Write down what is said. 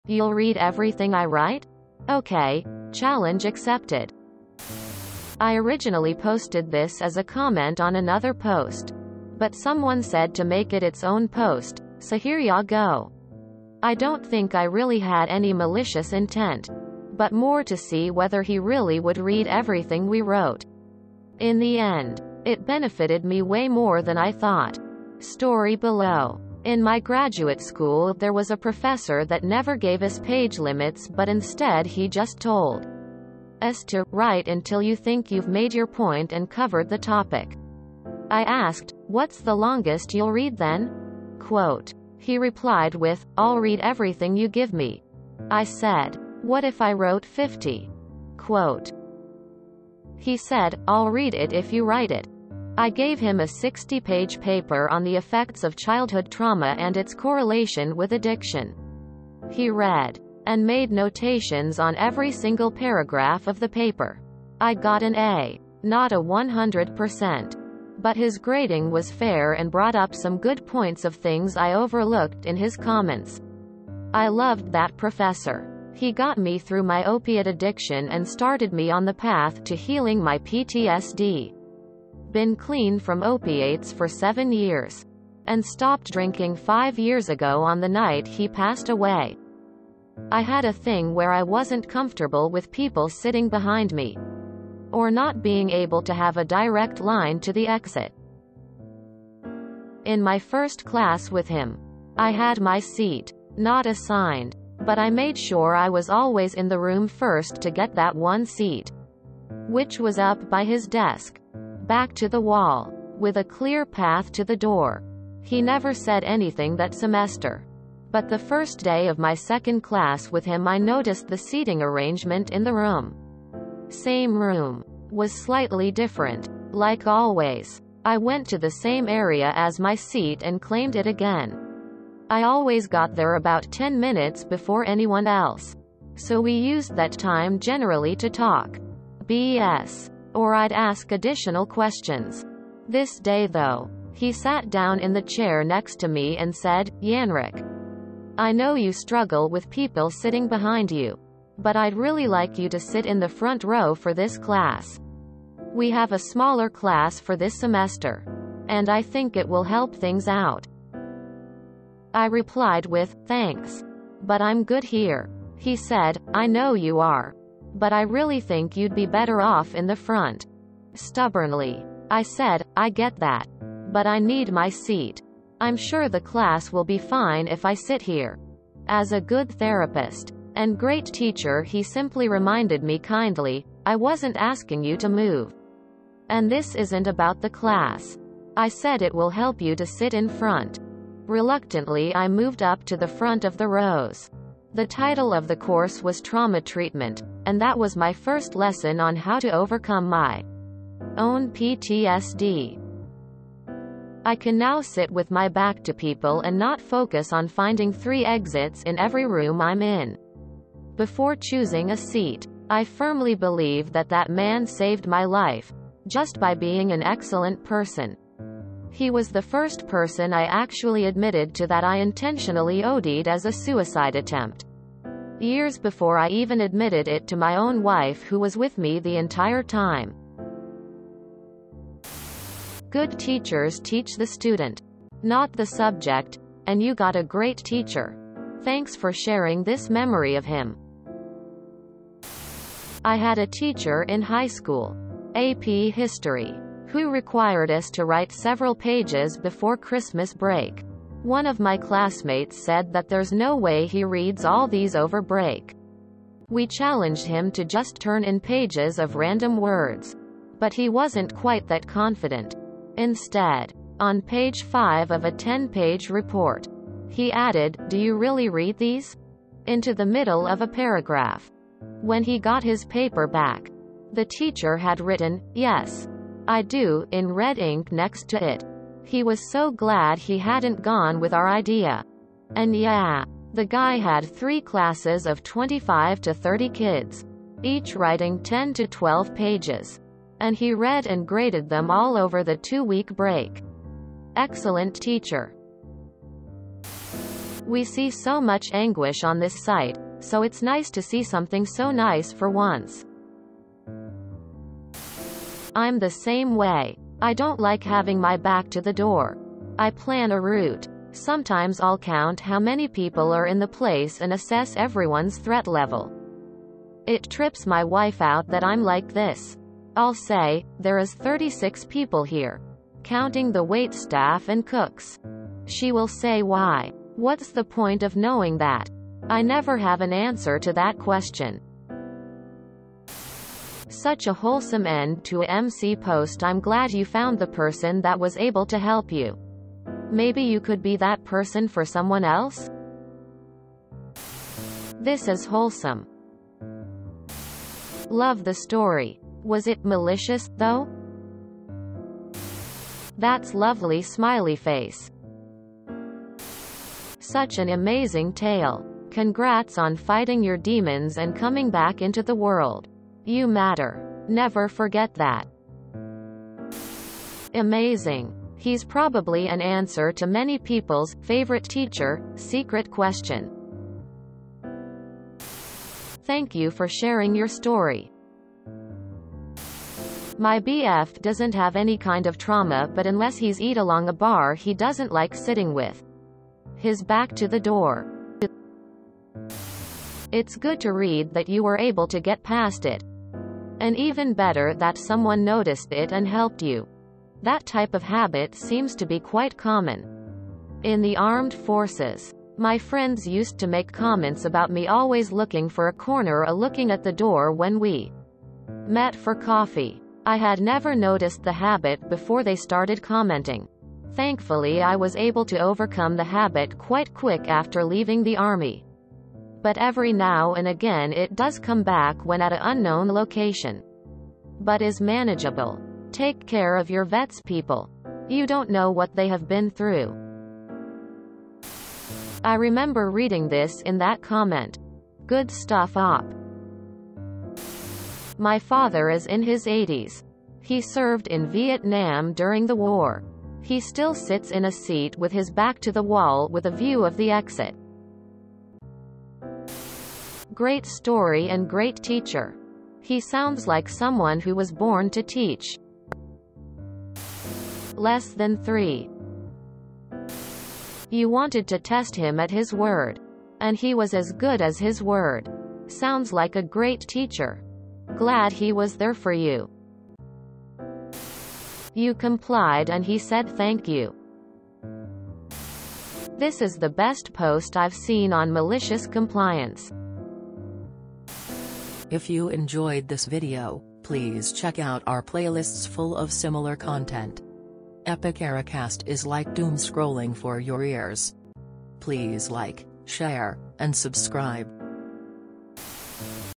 You'll read everything I write? Okay. Challenge accepted. I originally posted this as a comment on another post, but someone said to make it its own post, so here ya go. I don't think I really had any malicious intent, but more to see whether he really would read everything we wrote. In the end, it benefited me way more than I thought. Story below. In my graduate school there was a professor that never gave us page limits, but instead he just told us to write until you think you've made your point and covered the topic. I asked, "What's the longest you'll read then?" Quote. He replied with, "I'll read everything you give me." I said, "What if I wrote 50?" Quote. He said, "I'll read it if you write it." I gave him a 60-page paper on the effects of childhood trauma and its correlation with addiction. He read and made notations on every single paragraph of the paper. I got an A. Not a 100%. But his grading was fair and brought up some good points of things I overlooked in his comments. I loved that professor. He got me through my opiate addiction and started me on the path to healing my PTSD. Been clean from opiates for 7 years. And stopped drinking 5 years ago on the night he passed away. I had a thing where I wasn't comfortable with people sitting behind me, or not being able to have a direct line to the exit. In my first class with him, I had my seat, not assigned, but I made sure I was always in the room first to get that one seat, which was up by his desk, back to the wall, with a clear path to the door. He never said anything that semester. But the first day of my second class with him I noticed the seating arrangement in the room. Same room. Was slightly different. Like always. I went to the same area as my seat and claimed it again. I always got there about 10 minutes before anyone else. So we used that time generally to talk BS. Or I'd ask additional questions. This day though, he sat down in the chair next to me and said, "Yanric, I know you struggle with people sitting behind you, but I'd really like you to sit in the front row for this class. We have a smaller class for this semester, and I think it will help things out." I replied with, "Thanks, but I'm good here." He said, "I know you are, but I really think you'd be better off in the front." Stubbornly, I said, "I get that, but I need my seat. I'm sure the class will be fine if I sit here." As a good therapist and great teacher, he simply reminded me kindly, "I wasn't asking you to move. And this isn't about the class. I said it will help you to sit in front." Reluctantly, I moved up to the front of the rows. The title of the course was Trauma Treatment, and that was my first lesson on how to overcome my own PTSD. I can now sit with my back to people and not focus on finding 3 exits in every room I'm in. Before choosing a seat, I firmly believe that that man saved my life, just by being an excellent person. He was the first person I actually admitted to that I intentionally OD'd as a suicide attempt. Years before I even admitted it to my own wife, who was with me the entire time. Good teachers teach the student, not the subject, and you got a great teacher. Thanks for sharing this memory of him. I had a teacher in high school, AP History, who required us to write several pages before Christmas break. One of my classmates said that there's no way he reads all these over break. We challenged him to just turn in pages of random words, but he wasn't quite that confident. Instead, on page 5 of a 10-page report, he added, "Do you really read these?" into the middle of a paragraph. When he got his paper back, the teacher had written, "Yes, I do," in red ink next to it. He was so glad he hadn't gone with our idea. And yeah, the guy had 3 classes of 25 to 30 kids, each writing 10 to 12 pages. And he read and graded them all over the 2-week break. Excellent teacher. We see so much anguish on this site, so it's nice to see something so nice for once. I'm the same way. I don't like having my back to the door. I plan a route. Sometimes I'll count how many people are in the place and assess everyone's threat level. It trips my wife out that I'm like this. I'll say, there is 36 people here, counting the wait staff and cooks. She will say why? What's the point of knowing that? I never have an answer to that question. Such a wholesome end to a MC post. I'm glad you found the person that was able to help you. Maybe you could be that person for someone else? This is wholesome. Love the story. Was it malicious, though? That's lovely smiley face. Such an amazing tale. Congrats on fighting your demons and coming back into the world. You matter. Never forget that. Amazing. He's probably an answer to many people's favorite teacher secret question. Thank you for sharing your story. My BF doesn't have any kind of trauma, but unless he's eat along a bar he doesn't like sitting with his back to the door. It's good to read that you were able to get past it. And even better that someone noticed it and helped you. That type of habit seems to be quite common in the armed forces. My friends used to make comments about me always looking for a corner or looking at the door when we met for coffee. I had never noticed the habit before they started commenting. Thankfully, I was able to overcome the habit quite quick after leaving the army. But every now and again it does come back when at an unknown location. But is manageable. Take care of your vets, people. You don't know what they have been through. I remember reading this in that comment. Good stuff, op. My father is in his 80s. He served in Vietnam during the war. He still sits in a seat with his back to the wall with a view of the exit. Great story and great teacher. He sounds like someone who was born to teach. Less than 3. You wanted to test him at his word. And he was as good as his word. Sounds like a great teacher. Glad he was there for you. You complied and he said thank you. This is the best post I've seen on Malicious Compliance. If you enjoyed this video, please check out our playlists full of similar content. Epic Ericast is like doom scrolling for your ears. Please like, share, and subscribe.